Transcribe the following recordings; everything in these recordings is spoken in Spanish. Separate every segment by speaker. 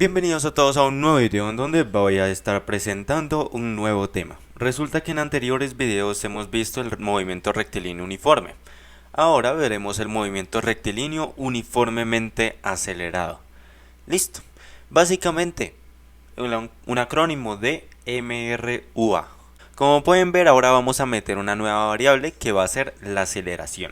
Speaker 1: Bienvenidos a todos a un nuevo video en donde voy a estar presentando un nuevo tema. Resulta que en anteriores videos hemos visto el movimiento rectilíneo uniforme. Ahora veremos el movimiento rectilíneo uniformemente acelerado. Listo. Básicamente, un acrónimo de MRUA. Como pueden ver, ahora vamos a meter una nueva variable que va a ser la aceleración.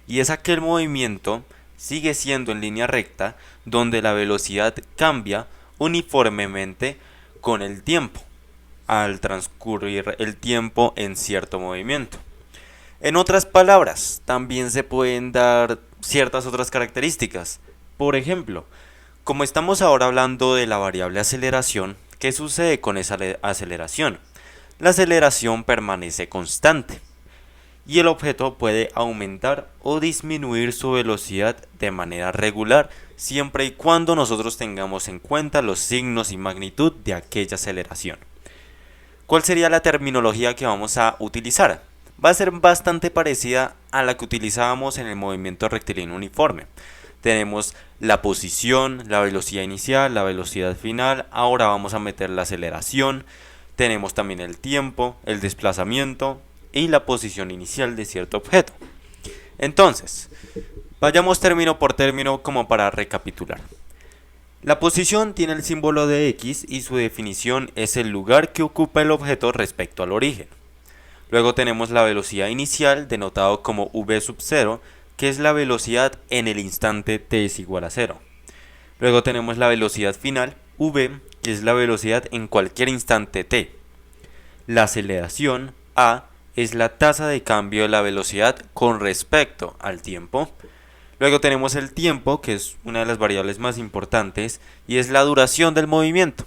Speaker 1: Y es aquel movimiento sigue siendo en línea recta donde la velocidad cambia uniformemente con el tiempo al transcurrir el tiempo en cierto movimiento. En otras palabras, también se pueden dar ciertas otras características. Por ejemplo, como estamos ahora hablando de la variable aceleración, ¿qué sucede con esa aceleración? La aceleración permanece constante y el objeto puede aumentar o disminuir su velocidad de manera regular siempre y cuando nosotros tengamos en cuenta los signos y magnitud de aquella aceleración. ¿Cuál sería la terminología que vamos a utilizar? Va a ser bastante parecida a la que utilizábamos en el movimiento rectilíneo uniforme. Tenemos la posición, la velocidad inicial, la velocidad final, ahora vamos a meter la aceleración, tenemos también el tiempo, el desplazamiento y la posición inicial de cierto objeto. Entonces, vayamos término por término como para recapitular. La posición tiene el símbolo de X y su definición es el lugar que ocupa el objeto respecto al origen. Luego tenemos la velocidad inicial, denotado como v sub 0, que es la velocidad en el instante t es igual a 0. Luego tenemos la velocidad final, v, que es la velocidad en cualquier instante t. La aceleración, a, es la tasa de cambio de la velocidad con respecto al tiempo. Luego tenemos el tiempo, que es una de las más importantes, y es la duración del movimiento.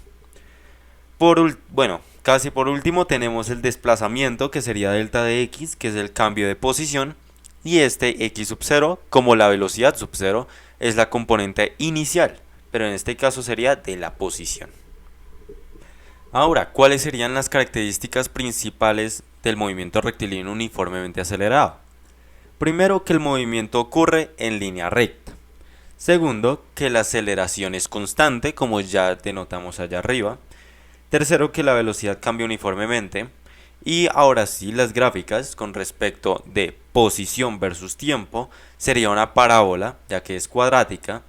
Speaker 1: Casi por último tenemos el desplazamiento, que sería delta de x, que es el cambio de posición, y este x sub 0, como la velocidad sub 0, es la componente inicial, pero en este caso sería de la posición. Ahora, ¿cuáles serían las características principales del movimiento rectilíneo uniformemente acelerado? Primero, que el movimiento ocurre en línea recta. Segundo, que la aceleración es constante, como ya denotamos allá arriba. Tercero, que la velocidad cambia uniformemente. Y ahora sí, las gráficas con respecto de posición versus tiempo sería una parábola, ya que es cuadrática.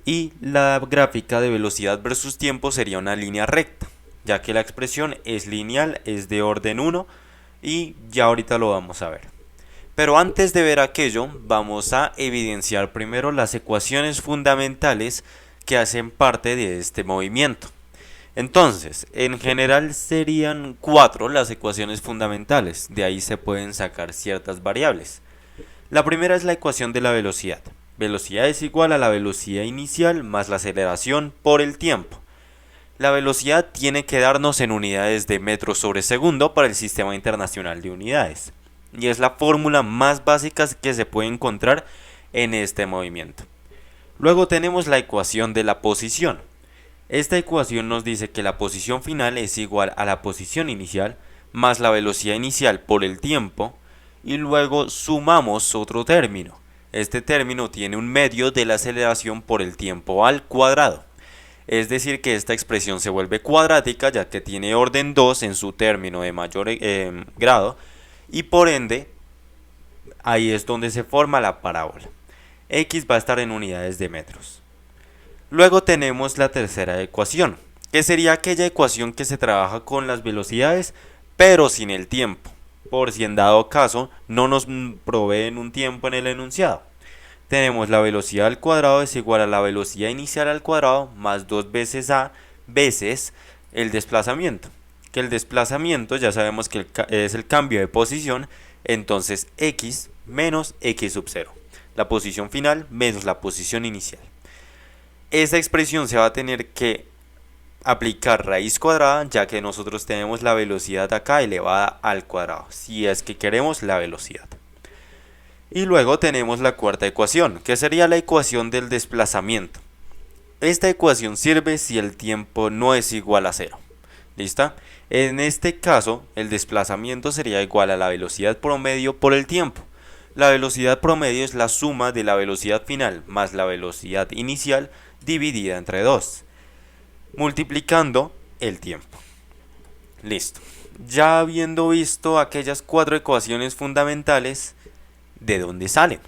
Speaker 1: Y la gráfica de velocidad versus tiempo sería una línea recta, ya que la expresión es lineal, es de orden 1 y ya ahorita lo vamos a ver. Pero antes de ver aquello, vamos a evidenciar primero las ecuaciones fundamentales que hacen parte de este movimiento. Entonces, en general serían 4 las ecuaciones fundamentales, de ahí se pueden sacar ciertas variables. La primera es la ecuación de la velocidad. Velocidad es igual a la velocidad inicial más la aceleración por el tiempo. La velocidad tiene que darnos en unidades de metros sobre segundo para el Sistema Internacional de Unidades. Y es la fórmula más básica que se puede encontrar en este movimiento. Luego tenemos la ecuación de la posición. Esta ecuación nos dice que la posición final es igual a la posición inicial más la velocidad inicial por el tiempo y luego sumamos otro término. Este término tiene un medio de la aceleración por el tiempo al cuadrado. Es decir que esta expresión se vuelve cuadrática ya que tiene orden 2 en su término de mayor grado y por ende ahí es donde se forma la parábola. X va a estar en unidades de metros. Luego tenemos la tercera ecuación, que sería aquella ecuación que se trabaja con las velocidades pero sin el tiempo, por si en dado caso no nos proveen un tiempo en el enunciado. Tenemos la velocidad al cuadrado es igual a la velocidad inicial al cuadrado más 2 veces a veces el desplazamiento. Que el desplazamiento ya sabemos que es el cambio de posición, entonces x menos x sub 0. La posición final menos la posición inicial. Esta expresión se va a tener que aplicar raíz cuadrada ya que nosotros tenemos la velocidad acá elevada al cuadrado, si es que queremos la velocidad. Y luego tenemos la cuarta ecuación, que sería la ecuación del desplazamiento. Esta ecuación sirve si el tiempo no es igual a 0. ¿Lista? En este caso, el desplazamiento sería igual a la velocidad promedio por el tiempo. La velocidad promedio es la suma de la velocidad final más la velocidad inicial dividida entre 2. multiplicando el tiempo. Listo. Ya habiendo visto aquellas 4 ecuaciones fundamentales, ¿de dónde salen?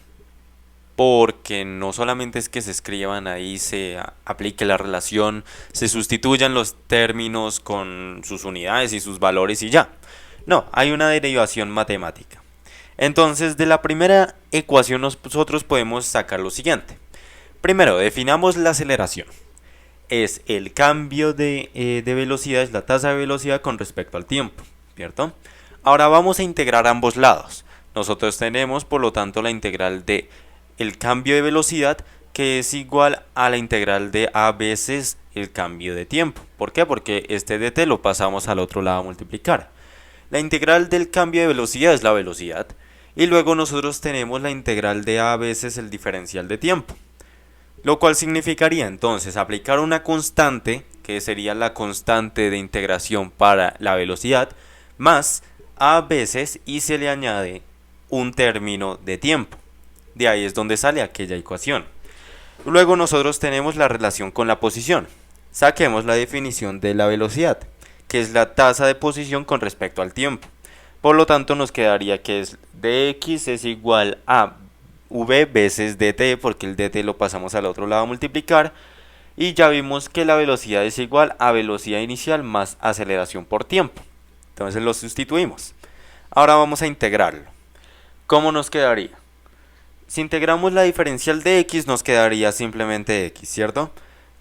Speaker 1: Porque no solamente es que se escriban ahí, se aplique la relación, se sustituyan los términos con sus unidades y sus valores y ya. No, hay una derivación matemática. Entonces, de la primera ecuación nosotros podemos sacar lo siguiente. Primero, definamos la aceleración. Es el cambio de velocidad, es la tasa de velocidad con respecto al tiempo, ¿cierto? Ahora vamos a integrar ambos lados. Nosotros tenemos, por lo tanto, la integral de el cambio de velocidad, que es igual a la integral de a veces el cambio de tiempo. ¿Por qué? Porque este dt lo pasamos al otro lado a multiplicar. La integral del cambio de velocidad es la velocidad. Y luego nosotros tenemos la integral de a veces el diferencial de tiempo. Lo cual significaría entonces aplicar una constante, que sería la constante de integración para la velocidad, más a veces y se le añade un término de tiempo. De ahí es donde sale aquella ecuación. Luego nosotros tenemos la relación con la posición. Saquemos la definición de la velocidad, que es la tasa de posición con respecto al tiempo. Por lo tanto nos quedaría que es dx es igual a v veces dt, porque el dt lo pasamos al otro lado a multiplicar. Y ya vimos que la velocidad es igual a velocidad inicial más aceleración por tiempo. Entonces lo sustituimos. Ahora vamos a integrarlo. ¿Cómo nos quedaría? Si integramos la diferencial de x nos quedaría simplemente x, ¿cierto?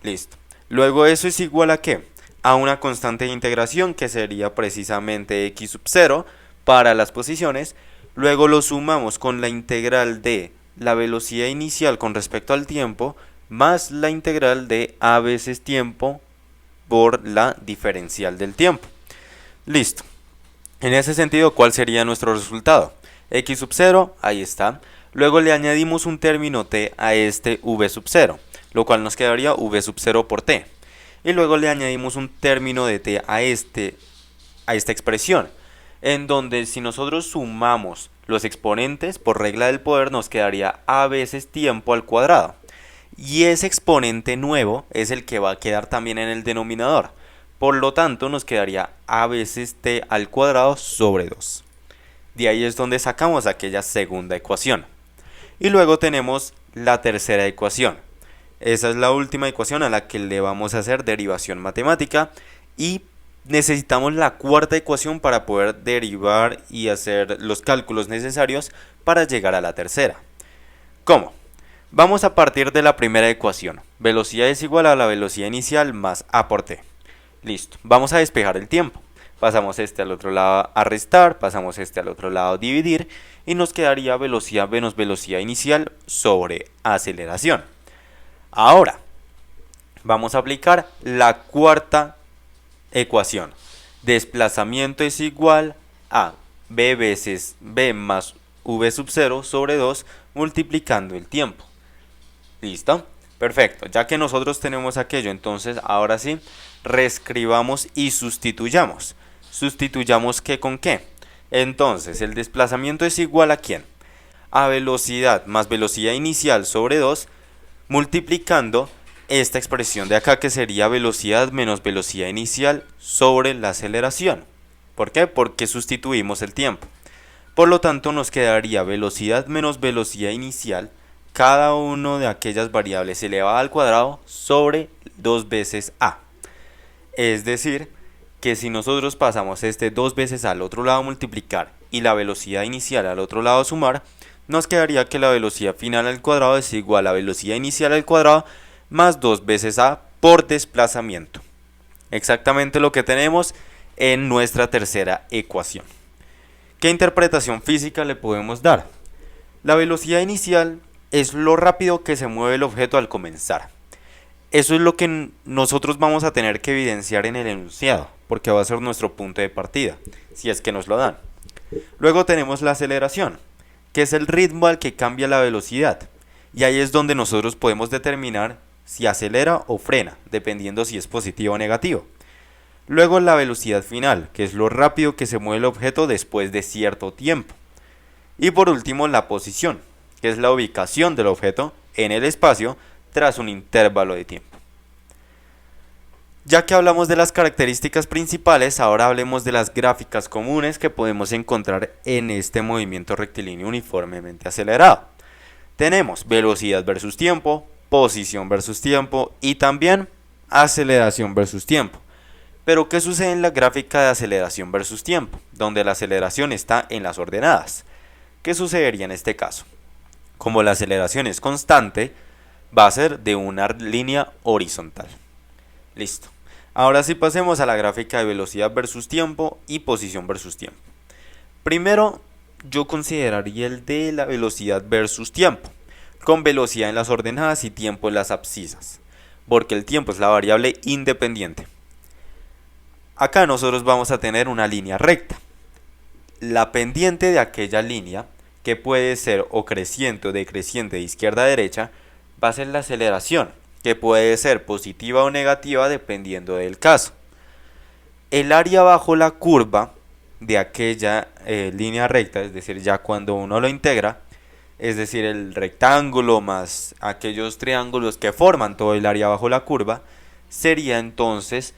Speaker 1: Listo. Luego eso es igual a ¿qué? A una constante de integración que sería precisamente x sub 0 para las posiciones. Luego lo sumamos con la integral de la velocidad inicial con respecto al tiempo más la integral de a veces tiempo por la diferencial del tiempo. Listo. En ese sentido, ¿cuál sería nuestro resultado? X sub 0, ahí está. Luego le añadimos un término t a este v sub 0, lo cual nos quedaría v sub 0 por t. Y luego le añadimos un término de t a esta expresión, en donde si nosotros sumamos los exponentes por regla del poder nos quedaría a veces tiempo al cuadrado. Y ese exponente nuevo es el que va a quedar también en el denominador. Por lo tanto nos quedaría a veces t al cuadrado sobre 2. De ahí es donde sacamos aquella segunda ecuación. Y luego tenemos la tercera ecuación. Esa es la última ecuación a la que le vamos a hacer derivación matemática. Y necesitamos la cuarta ecuación para poder derivar y hacer los cálculos necesarios para llegar a la tercera. ¿Cómo? Vamos a partir de la primera ecuación. Velocidad es igual a la velocidad inicial más a por t. Listo. Vamos a despejar el tiempo. Pasamos este al otro lado a restar, pasamos este al otro lado a dividir y nos quedaría velocidad menos velocidad inicial sobre aceleración. Ahora, vamos a aplicar la cuarta ecuación. Desplazamiento es igual a b veces b más v sub 0 sobre 2 multiplicando el tiempo. ¿Listo? Perfecto. Ya que nosotros tenemos aquello, entonces ahora sí, reescribamos y sustituyamos. ¿Sustituyamos qué con qué? Entonces, el desplazamiento es igual a ¿quién? A velocidad más velocidad inicial sobre 2 multiplicando esta expresión de acá que sería velocidad menos velocidad inicial sobre la aceleración. ¿Por qué? Porque sustituimos el tiempo. Por lo tanto nos quedaría velocidad menos velocidad inicial, cada uno de aquellas variables elevada al cuadrado sobre 2 veces a. Es decir, que si nosotros pasamos este 2 veces al otro lado a multiplicar y la velocidad inicial al otro lado a sumar, nos quedaría que la velocidad final al cuadrado es igual a velocidad inicial al cuadrado más 2 veces a por desplazamiento. Exactamente lo que tenemos en nuestra tercera ecuación. ¿Qué interpretación física le podemos dar? La velocidad inicial es lo rápido que se mueve el objeto al comenzar. Eso es lo que nosotros vamos a tener que evidenciar en el enunciado, porque va a ser nuestro punto de partida, si es que nos lo dan. Luego tenemos la aceleración, que es el ritmo al que cambia la velocidad, y ahí es donde nosotros podemos determinar si acelera o frena, dependiendo si es positivo o negativo. Luego la velocidad final, que es lo rápido que se mueve el objeto después de cierto tiempo. Y por último la posición, que es la ubicación del objeto en el espacio tras un intervalo de tiempo. Ya que hablamos de las características principales, ahora hablemos de las gráficas comunes que podemos encontrar en este movimiento rectilíneo uniformemente acelerado. Tenemos velocidad versus tiempo, posición versus tiempo y también aceleración versus tiempo. Pero ¿qué sucede en la gráfica de aceleración versus tiempo? Donde la aceleración está en las ordenadas. ¿Qué sucedería en este caso? Como la aceleración es constante, va a ser de una línea horizontal. Listo. Ahora sí pasemos a la gráfica de velocidad versus tiempo y posición versus tiempo. Primero, yo consideraría el de la velocidad versus tiempo, con velocidad en las ordenadas y tiempo en las abscisas, porque el tiempo es la variable independiente. Acá nosotros vamos a tener una línea recta. La pendiente de aquella línea, que puede ser o creciente o decreciente de izquierda a derecha, va a ser la aceleración, que puede ser positiva o negativa dependiendo del caso. El área bajo la curva de aquella línea recta, es decir, ya cuando uno lo integra, es decir, el rectángulo más aquellos triángulos que forman todo el área bajo la curva, sería entonces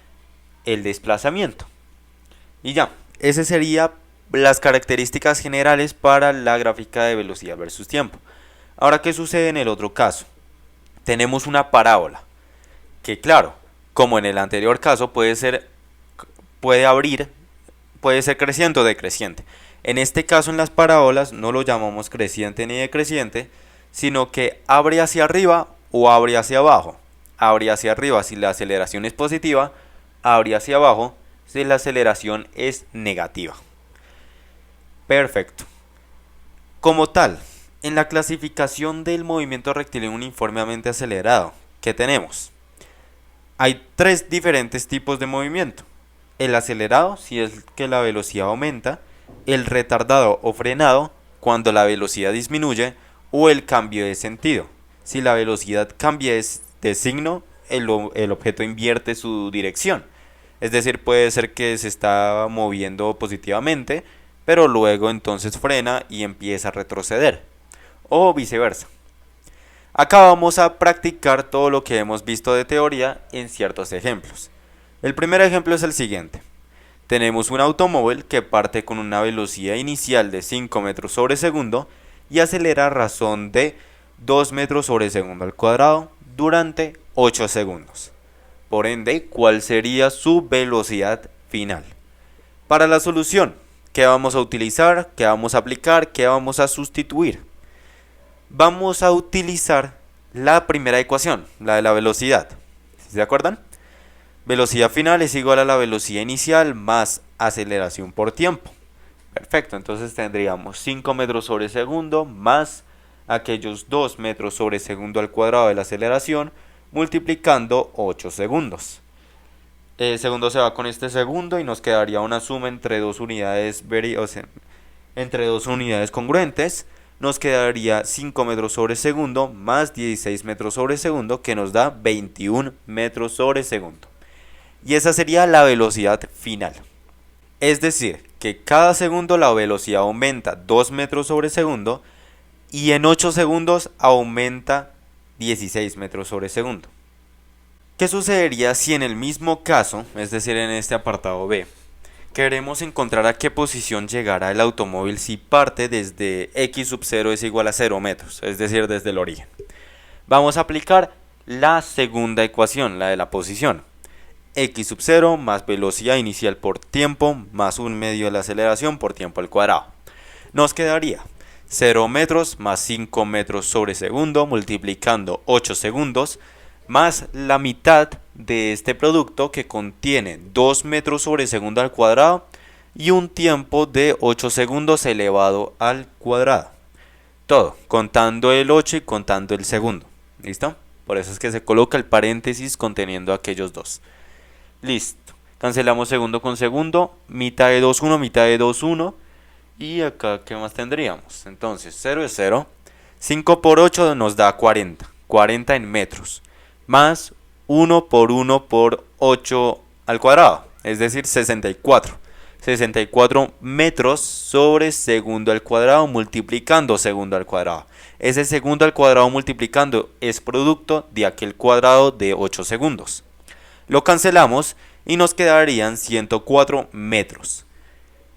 Speaker 1: el desplazamiento. Y ya, esas serían las características generales para la gráfica de velocidad versus tiempo. Ahora, ¿qué sucede en el otro caso? Tenemos una parábola, que claro, como en el anterior caso puede ser creciente o decreciente. En este caso en las parábolas no lo llamamos creciente ni decreciente, sino que abre hacia arriba o abre hacia abajo. Abre hacia arriba si la aceleración es positiva, abre hacia abajo si la aceleración es negativa. Perfecto. Como tal, en la clasificación del movimiento rectilíneo uniformemente acelerado, ¿qué tenemos? Hay tres diferentes tipos de movimiento. El acelerado, si es que la velocidad aumenta, el retardado o frenado, cuando la velocidad disminuye, o el cambio de sentido. Si la velocidad cambia de signo, el objeto invierte su dirección. Es decir, puede ser que se está moviendo positivamente, pero luego entonces frena y empieza a retroceder. O viceversa. Acá vamos a practicar todo lo que hemos visto de teoría en ciertos ejemplos. El primer ejemplo es el siguiente. Tenemos un automóvil que parte con una velocidad inicial de 5 metros sobre segundo y acelera a razón de 2 metros sobre segundo al cuadrado durante 8 segundos. Por ende, ¿cuál sería su velocidad final? Para la solución, ¿qué vamos a utilizar? ¿Qué vamos a aplicar? ¿Qué vamos a sustituir? Vamos a utilizar la primera ecuación, la de la velocidad. ¿Se acuerdan? Velocidad final es igual a la velocidad inicial más aceleración por tiempo. Perfecto, entonces tendríamos 5 metros sobre segundo más aquellos 2 metros sobre segundo al cuadrado de la aceleración multiplicando 8 segundos. El segundo se va con este segundo y nos quedaría una suma entre dos unidades, entre dos unidades congruentes. Nos quedaría 5 metros sobre segundo más 16 metros sobre segundo, que nos da 21 metros sobre segundo. Y esa sería la velocidad final. Es decir, que cada segundo la velocidad aumenta 2 metros sobre segundo y en 8 segundos aumenta 16 metros sobre segundo. ¿Qué sucedería si en el mismo caso, es decir, en este apartado B, queremos encontrar a qué posición llegará el automóvil si parte desde x sub 0 es igual a 0 metros, es decir, desde el origen? Vamos a aplicar la segunda ecuación, la de la posición. X sub 0 más velocidad inicial por tiempo más 1 medio de la aceleración por tiempo al cuadrado. Nos quedaría 0 metros más 5 metros sobre segundo multiplicando 8 segundos más la mitad de este producto que contiene 2 metros sobre segundo al cuadrado y un tiempo de 8 segundos elevado al cuadrado. Todo, contando el 8 y contando el segundo. ¿Listo? Por eso es que se coloca el paréntesis conteniendo aquellos dos. Listo. Cancelamos segundo con segundo. Mitad de 2, 1, mitad de 2, 1. Y acá, ¿qué más tendríamos? Entonces, 0 es 0. 5 por 8 nos da 40. 40 en metros. Más 1 por 1 por 8 al cuadrado. Es decir, 64. 64 metros sobre segundo al cuadrado multiplicando segundo al cuadrado. Ese segundo al cuadrado multiplicando es producto de aquel cuadrado de 8 segundos. Lo cancelamos y nos quedarían 104 metros.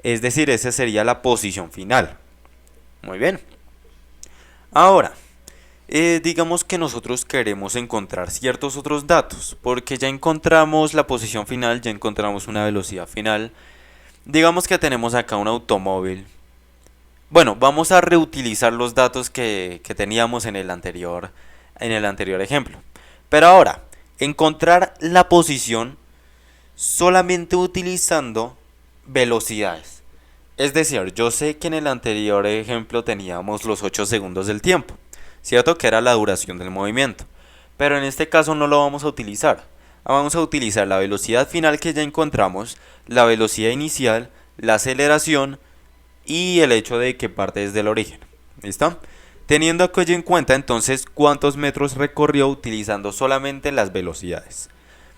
Speaker 1: Es decir, esa sería la posición final. Muy bien. Ahora, digamos que nosotros queremos encontrar ciertos otros datos, porque ya encontramos la posición final, ya encontramos una velocidad final. Digamos que tenemos acá un automóvil. Bueno, vamos a reutilizar los datos que teníamos en el anterior ejemplo. Pero ahora, encontrar la posición solamente utilizando velocidades. Es decir, yo sé que en el anterior ejemplo teníamos los 8 segundos del tiempo, ¿cierto? Que era la duración del movimiento. Pero en este caso no lo vamos a utilizar. Vamos a utilizar la velocidad final que ya encontramos, la velocidad inicial, la aceleración y el hecho de que parte desde el origen. ¿Listo? Teniendo aquello en cuenta, entonces, ¿cuántos metros recorrió utilizando solamente las velocidades?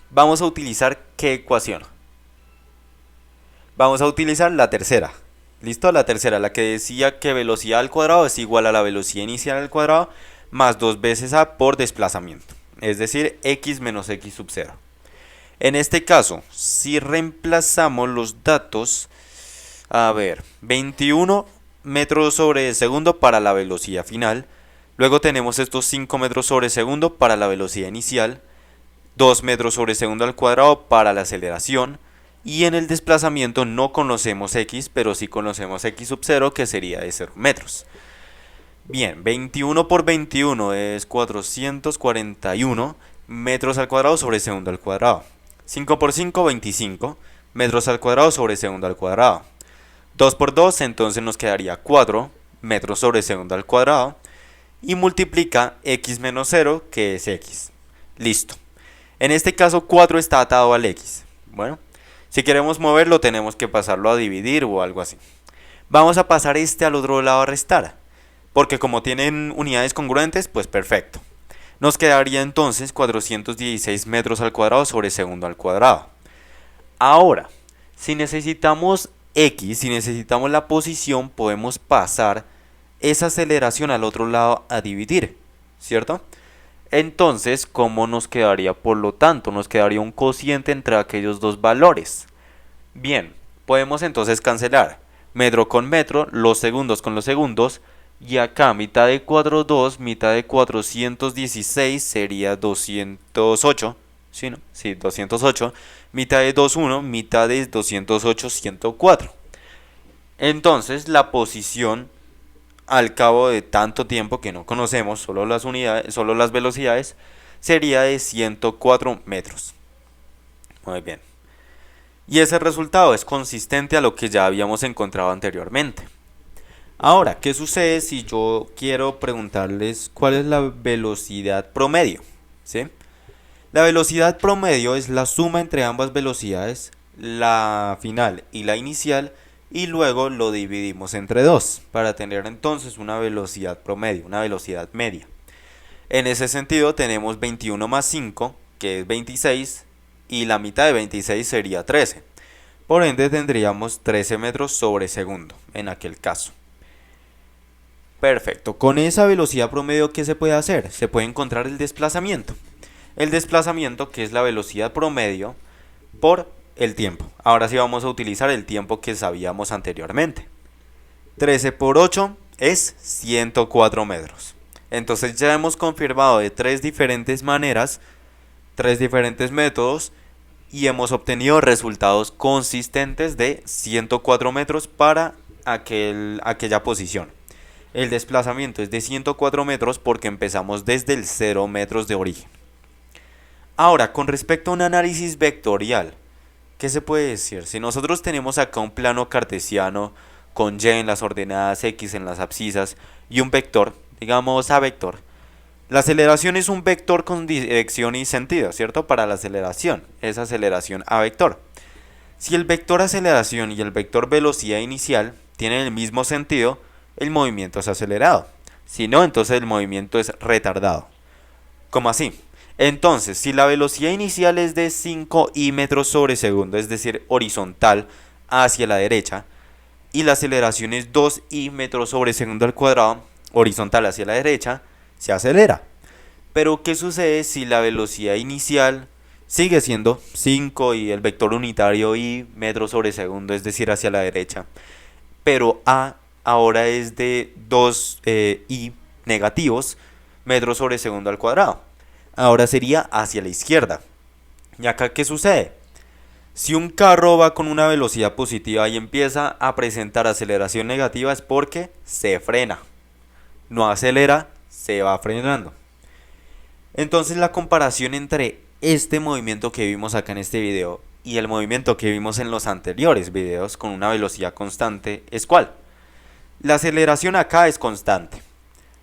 Speaker 1: Vamos a utilizar ¿qué ecuación? Vamos a utilizar la tercera. ¿Listo? La tercera, la que decía que velocidad al cuadrado es igual a la velocidad inicial al cuadrado más 2 veces a por desplazamiento. Es decir, x menos x sub 0. En este caso, si reemplazamos los datos, a ver, 21 metros sobre segundo para la velocidad final. Luego tenemos estos 5 metros sobre segundo para la velocidad inicial. 2 metros sobre segundo al cuadrado para la aceleración. Y en el desplazamiento no conocemos x, pero sí conocemos x sub 0, que sería de 0 metros. Bien, 21 por 21 es 441 metros al cuadrado sobre segundo al cuadrado. 5 por 5, 25 metros al cuadrado sobre segundo al cuadrado. 2 por 2, entonces nos quedaría 4 metros sobre segundo al cuadrado. Y multiplica x menos 0, que es x. Listo. En este caso 4 está atado al x. Bueno, si queremos moverlo tenemos que pasarlo a dividir o algo así. Vamos a pasar este al otro lado a restar, porque como tienen unidades congruentes, pues perfecto. Nos quedaría entonces 416 metros al cuadrado sobre segundo al cuadrado. Ahora, si necesitamos x, si necesitamos la posición, podemos pasar esa aceleración al otro lado a dividir, ¿cierto? Entonces, ¿cómo nos quedaría? Por lo tanto, nos quedaría un cociente entre aquellos dos valores. Bien, podemos entonces cancelar metro con metro, los segundos con los segundos, y acá mitad de 4,2, mitad de 416 sería 208, ¿sí, no? Sí, 208, mitad de 2,1, mitad de 208, 104. Entonces, la posición al cabo de tanto tiempo que no conocemos, solo las unidades, solo las velocidades, sería de 104 metros. Muy bien. Y ese resultado es consistente a lo que ya habíamos encontrado anteriormente. Ahora, ¿qué sucede si yo quiero preguntarles cuál es la velocidad promedio? ¿Sí? La velocidad promedio es la suma entre ambas velocidades, la final y la inicial, y luego lo dividimos entre 2 para tener entonces una velocidad promedio, una velocidad media. En ese sentido tenemos 21 más 5, que es 26, y la mitad de 26 sería 13. Por ende tendríamos 13 metros sobre segundo en aquel caso. Perfecto, con esa velocidad promedio, ¿qué se puede hacer? Se puede encontrar el desplazamiento. El desplazamiento, que es la velocidad promedio por el tiempo. Ahora sí vamos a utilizar el tiempo que sabíamos anteriormente. 13 por 8 es 104 metros. Entonces ya hemos confirmado de 3 diferentes maneras, 3 diferentes métodos, y hemos obtenido resultados consistentes de 104 metros para aquella posición. El desplazamiento es de 104 metros porque empezamos desde el 0 metros de origen. Ahora, con respecto a un análisis vectorial, ¿qué se puede decir? Si nosotros tenemos acá un plano cartesiano con y en las ordenadas, x en las abscisas y un vector, digamos a vector, la aceleración es un vector con dirección y sentido, ¿cierto? Para la aceleración, es aceleración a vector. Si el vector aceleración y el vector velocidad inicial tienen el mismo sentido, el movimiento es acelerado. Si no, entonces el movimiento es retardado. ¿Cómo así? Entonces, si la velocidad inicial es de 5i metros sobre segundo, es decir, horizontal hacia la derecha, y la aceleración es 2i metros sobre segundo al cuadrado, horizontal hacia la derecha, se acelera. Pero, ¿qué sucede si la velocidad inicial sigue siendo 5 y el vector unitario y metros sobre segundo, es decir, hacia la derecha. Pero a ahora es de 2 y negativos metros sobre segundo al cuadrado. Ahora sería hacia la izquierda. ¿Y acá qué sucede? Si un carro va con una velocidad positiva y empieza a presentar aceleración negativa es porque se frena. No acelera, se va frenando. Entonces la comparación entre este movimiento que vimos acá en este video y el movimiento que vimos en los anteriores videos con una velocidad constante es ¿cuál? La aceleración acá es constante.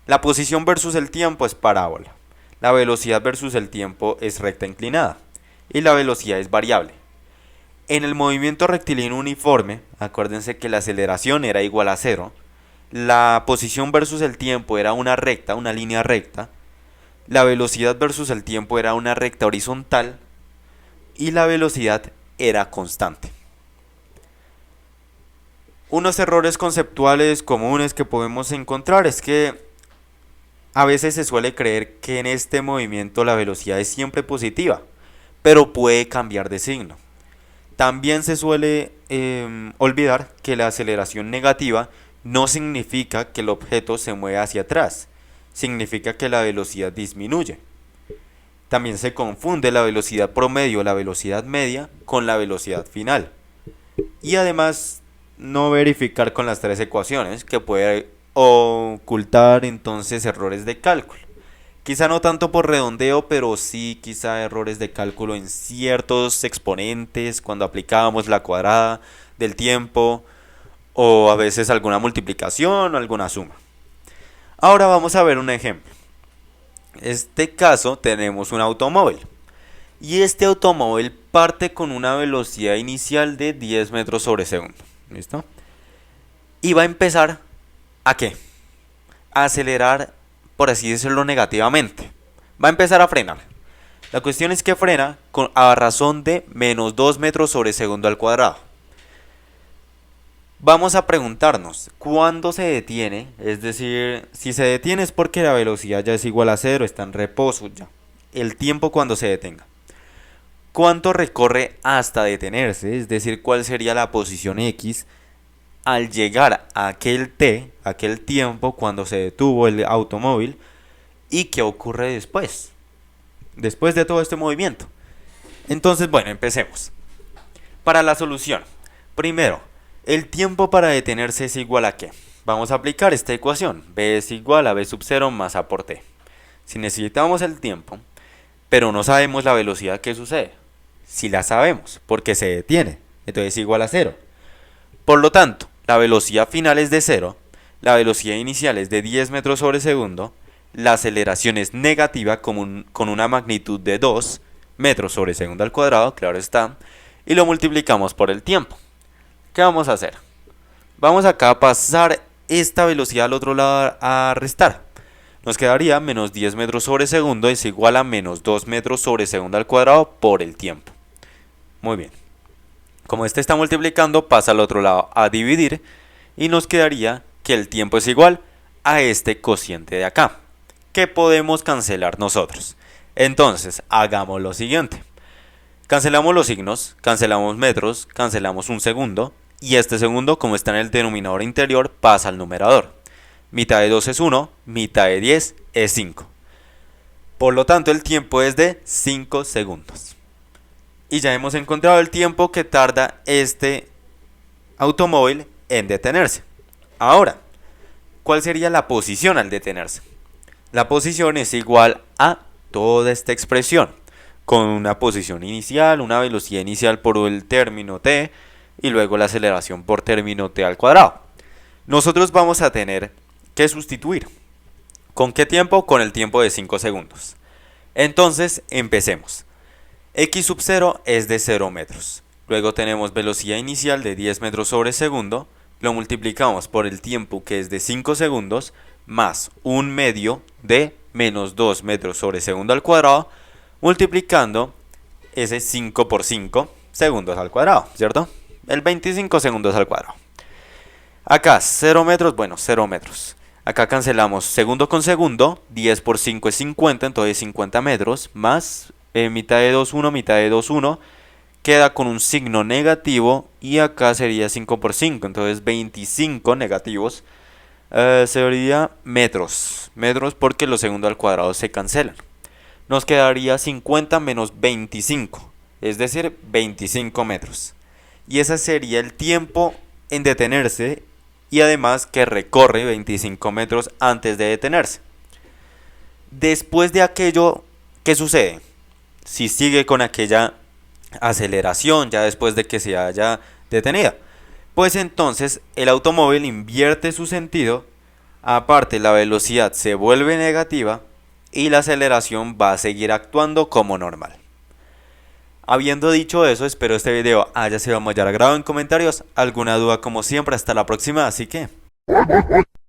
Speaker 1: La posición versus el tiempo es parábola. La velocidad versus el tiempo es recta inclinada. Y la velocidad es variable. En el movimiento rectilíneo uniforme, acuérdense que la aceleración era igual a 0. La posición versus el tiempo era una recta, una línea recta. La velocidad versus el tiempo era una recta horizontal. Y la velocidad era constante. Unos errores conceptuales comunes que podemos encontrar es que a veces se suele creer que en este movimiento la velocidad es siempre positiva, pero puede cambiar de signo. También se suele olvidar que la aceleración negativa no significa que el objeto se mueva hacia atrás, significa que la velocidad disminuye. También se confunde la velocidad promedio, la velocidad media, con la velocidad final. Y además no verificar con las tres ecuaciones que puede ocultar entonces errores de cálculo. Quizá no tanto por redondeo, pero sí quizá errores de cálculo en ciertos exponentes cuando aplicábamos la cuadrada del tiempo o a veces alguna multiplicación o alguna suma. Ahora vamos a ver un ejemplo. En este caso tenemos un automóvil y este automóvil parte con una velocidad inicial de 10 metros sobre segundo. ¿Listo? Y va a empezar ¿a qué? A acelerar, por así decirlo, negativamente. Va a empezar a frenar. La cuestión es que frena a razón de menos 2 metros sobre segundo al cuadrado. Vamos a preguntarnos, ¿cuándo se detiene? Es decir, si se detiene es porque la velocidad ya es igual a 0, está en reposo ya. El tiempo cuando se detenga. ¿Cuánto recorre hasta detenerse? Es decir, ¿cuál sería la posición X al llegar a aquel T, aquel tiempo cuando se detuvo el automóvil? ¿Y qué ocurre después? Después de todo este movimiento. Entonces, bueno, empecemos. Para la solución. Primero, el tiempo para detenerse es igual a ¿qué? Vamos a aplicar esta ecuación. B es igual a B sub 0 más A por T. Si necesitamos el tiempo, pero no sabemos la velocidad, ¿qué sucede? Si la sabemos, porque se detiene. Entonces es igual a 0. Por lo tanto, la velocidad final es de 0. La velocidad inicial es de 10 metros sobre segundo. La aceleración es negativa con una magnitud de 2 metros sobre segundo al cuadrado, claro está. Y lo multiplicamos por el tiempo. ¿Qué vamos a hacer? Vamos acá a pasar esta velocidad al otro lado a restar. Nos quedaría menos 10 metros sobre segundo es igual a menos 2 metros sobre segundo al cuadrado por el tiempo. Muy bien. Como este está multiplicando, pasa al otro lado a dividir y nos quedaría que el tiempo es igual a este cociente de acá, que podemos cancelar nosotros. Entonces, hagamos lo siguiente. Cancelamos los signos, cancelamos metros, cancelamos un segundo y este segundo, como está en el denominador interior, pasa al numerador. Mitad de 2 es 1, mitad de 10 es 5. Por lo tanto, el tiempo es de 5 segundos. Y ya hemos encontrado el tiempo que tarda este automóvil en detenerse. Ahora, ¿cuál sería la posición al detenerse? La posición es igual a toda esta expresión, con una posición inicial, una velocidad inicial por el término t y luego la aceleración por término t al cuadrado. Nosotros vamos a tener que sustituir. ¿Con qué tiempo? Con el tiempo de 5 segundos. Entonces, empecemos. X sub 0 es de 0 metros. Luego tenemos velocidad inicial de 10 metros sobre segundo. Lo multiplicamos por el tiempo que es de 5 segundos más un medio de menos 2 metros sobre segundo al cuadrado, multiplicando ese 5 por 5 segundos al cuadrado, ¿cierto? El 25 segundos al cuadrado. Acá 0 metros, bueno, 0 metros. Acá cancelamos segundo con segundo, 10 por 5 es 50, entonces 50 metros más mitad de 2,1, mitad de 2,1, queda con un signo negativo y acá sería 5 por 5, entonces 25 negativos. Sería metros, metros porque los segundos al cuadrado se cancelan. Nos quedaría 50 menos 25, es decir, 25 metros. Y ese sería el tiempo en detenerse y además que recorre 25 metros antes de detenerse. Después de aquello, ¿qué sucede? Si sigue con aquella aceleración ya después de que se haya detenido, pues entonces el automóvil invierte su sentido, aparte la velocidad se vuelve negativa y la aceleración va a seguir actuando como normal. Habiendo dicho eso, espero este video haya sido muy agradable en comentarios. Alguna duda como siempre, hasta la próxima, así que...